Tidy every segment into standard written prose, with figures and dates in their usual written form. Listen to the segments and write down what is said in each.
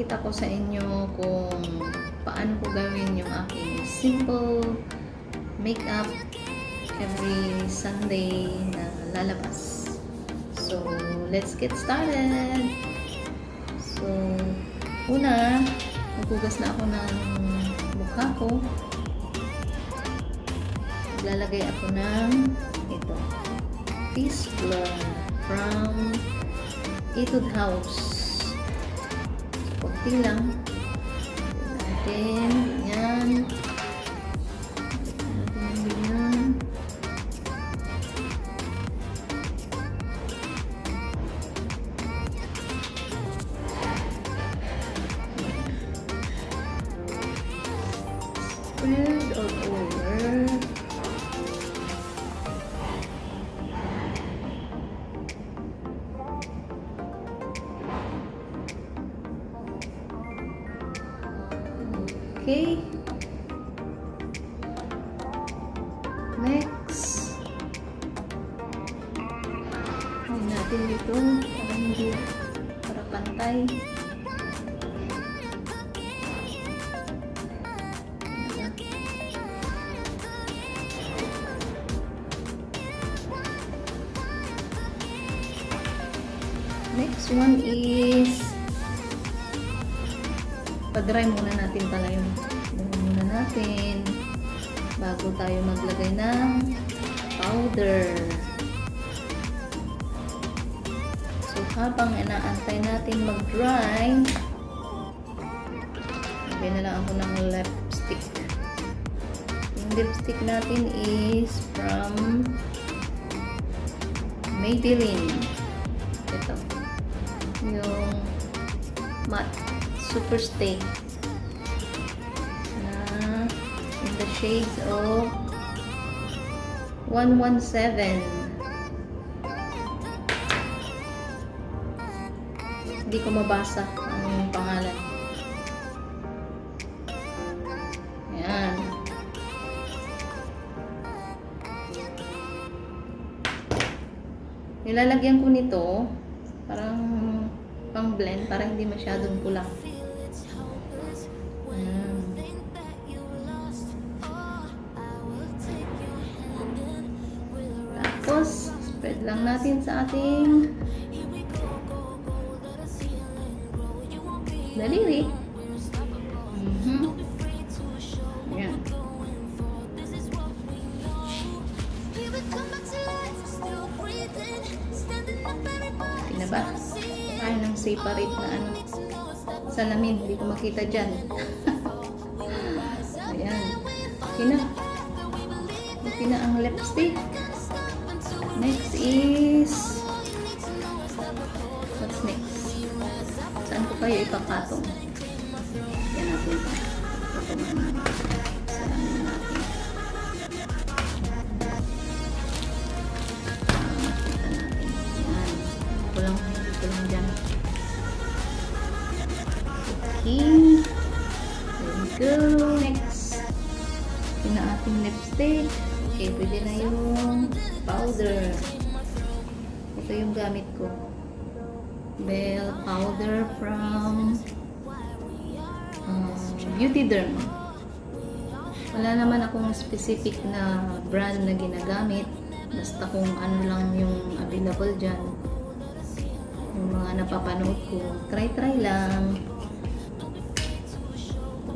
ipapakita ko sa inyo kung paano ko gawin yung aking simple makeup every Sunday na lalabas. So, let's get started! So, una, maghugas na ako ng mukha ko. Lalagay ako ng ito, Face Blur from Etude House. Kunti lang. Natin, yan. Yan. Spread all over. Okay. Next. Ay natin dito para hindi para pantay. Next one is pa-dry muna natin pala yun. Dry muna natin bago tayo maglagay ng powder. So, habang inaantay natin mag-dry, lagay na lang ako ng lipstick. Yung lipstick natin is from Maybelline. Ito. Yung matte Super Stay na in the shades of 117. Hindi ko mabasa ang pangalan. Ayan. Nilalagyan ko nito parang pang blend para hindi masyadong pula. Tapos, spread lang natin sa ating daliri. Ayan. Okay na ba? Ay, nang separate na ano. Salamin, hindi ko makita dyan. Ayan. Okay na. Okay na ang lipstick. Next is what's next? Saan ko kayo ipapatong? Yan natin. Patungan natin. Salamin natin. Makita natin. Yan. Kulang dyan. Okay. There we go. Next. Yun na ating lipstick. Okay, pwede na yung powder. Ito yung gamit ko. Bell powder from Beauty Derm. Wala naman akong specific na brand na ginagamit. Basta kung ano lang yung available dyan. Yung mga napapanood ko. Try lang.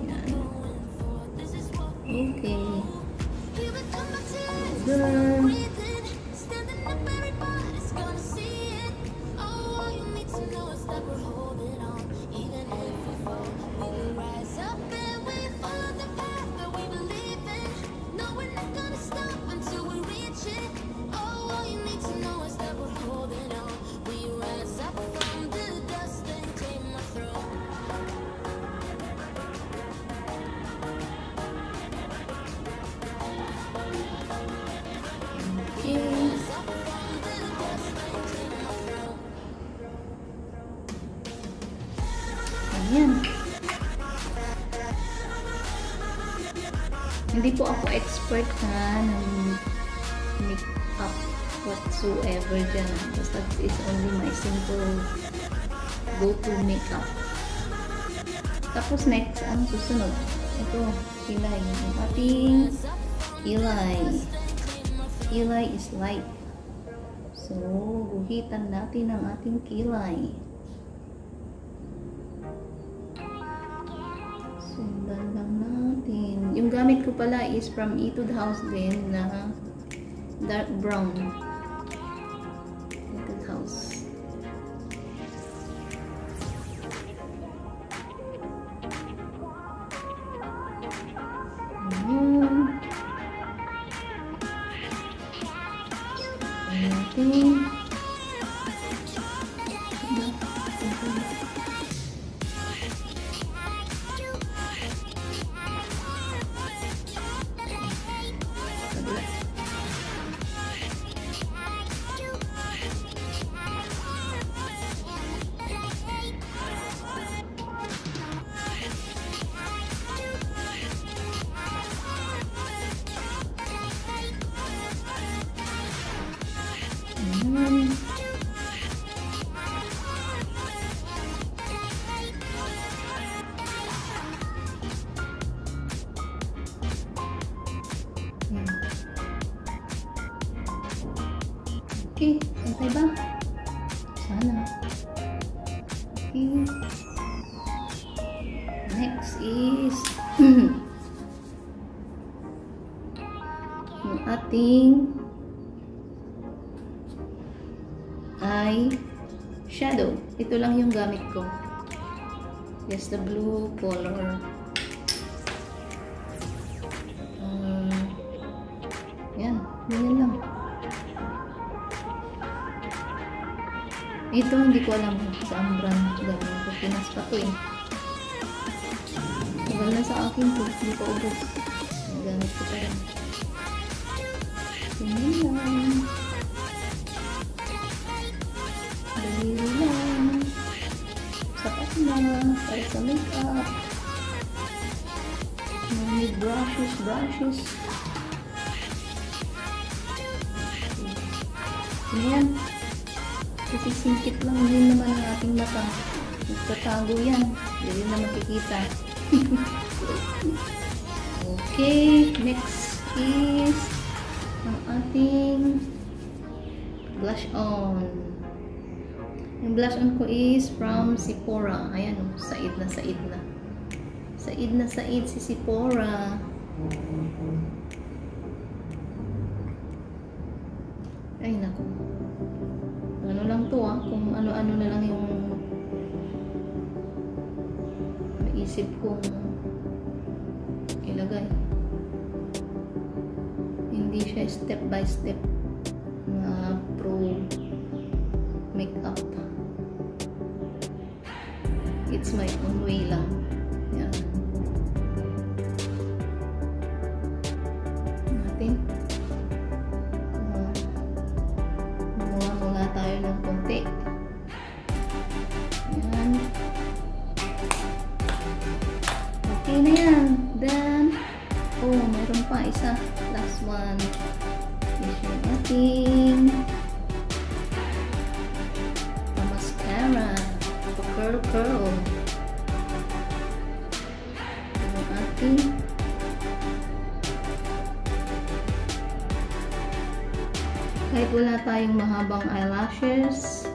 Ayan. Okay. Powder. Ayan. Hindi po ako expert na ng makeup whatsoever dyan. Basta this is only my simple go-to makeup. Tapos next, ang susunod. Ito, kilay. Yung ating kilay. Kilay is light. So, guhitan natin ang ating kilay. Sundan lang natin. Yung gamit ko pala is from Etude House din na dark brown. Etude House. Ayan. Okay, pantay ba? Sana. Okay. Next is yung ating eye shadow. Ito lang yung gamit ko. Yes, the blue color. Yan, ganyan lang. Ito, hindi ko alam saan brand gawin ko. Pinas pa to eh. Tagal na sa akin to. Hindi ko ubos. Gamit ko pa rin. Tingin lang. Daliri lang. Sapat na. Para sa makeup. No need brushes. Ayan. Kasi singkit lang din naman ang ating mata. Nagtatago yan. Hindi na makikita. Okay. Next is ang ating blush on. Yung blush on ko is from Sephora. Ayan o. Said na. Said si Sephora. Ay naku. Ano lang to kung ano-ano na lang yung naisip kong ilagay. Hindi siya step by step na pro makeup. It's my own way lang. Yan. Natin. Tayo ng konti. Ayan. Okay na yan. Then, mayroon pa isa. Last one. Is yung ating mascara. Curl. Yung ating kahit wala tayong mahabang eyelashes,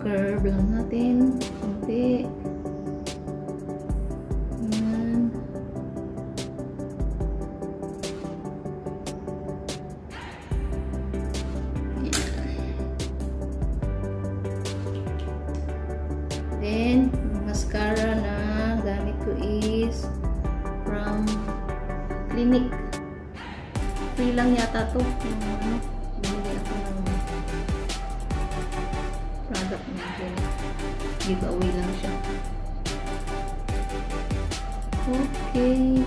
curve lang natin konti. Ayan. Then mascara na gamit ko is from Clinique. Free lang yata to. Binili ako ng product na giveaway lang siya. Okay.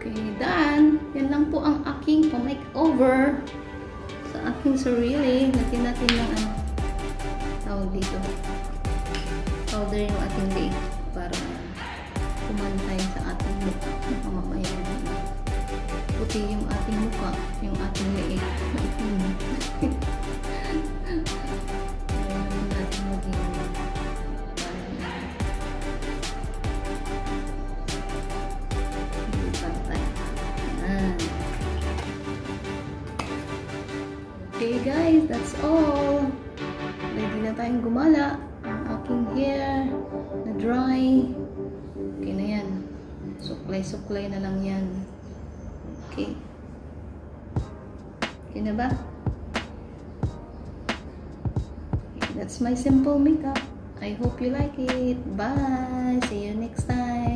Okay, done. Yan lang po ang aking aking pa-makeover sa aking sarili. Lagyan natin ng ano, tawag dito, powder yung ating leeg para kumantay sa ating mukha. Mamaya puti yung ating mukha, yung ating leeg. Kaya naman natin maging hindi pantay. Okay guys, that's all. Ready na tayong gumala. Ang aking hair na dry. Okay na yan. Suklay-suklay na lang yan. Okay. Okay na ba? Okay, that's my simple makeup. I hope you like it. Bye! See you next time.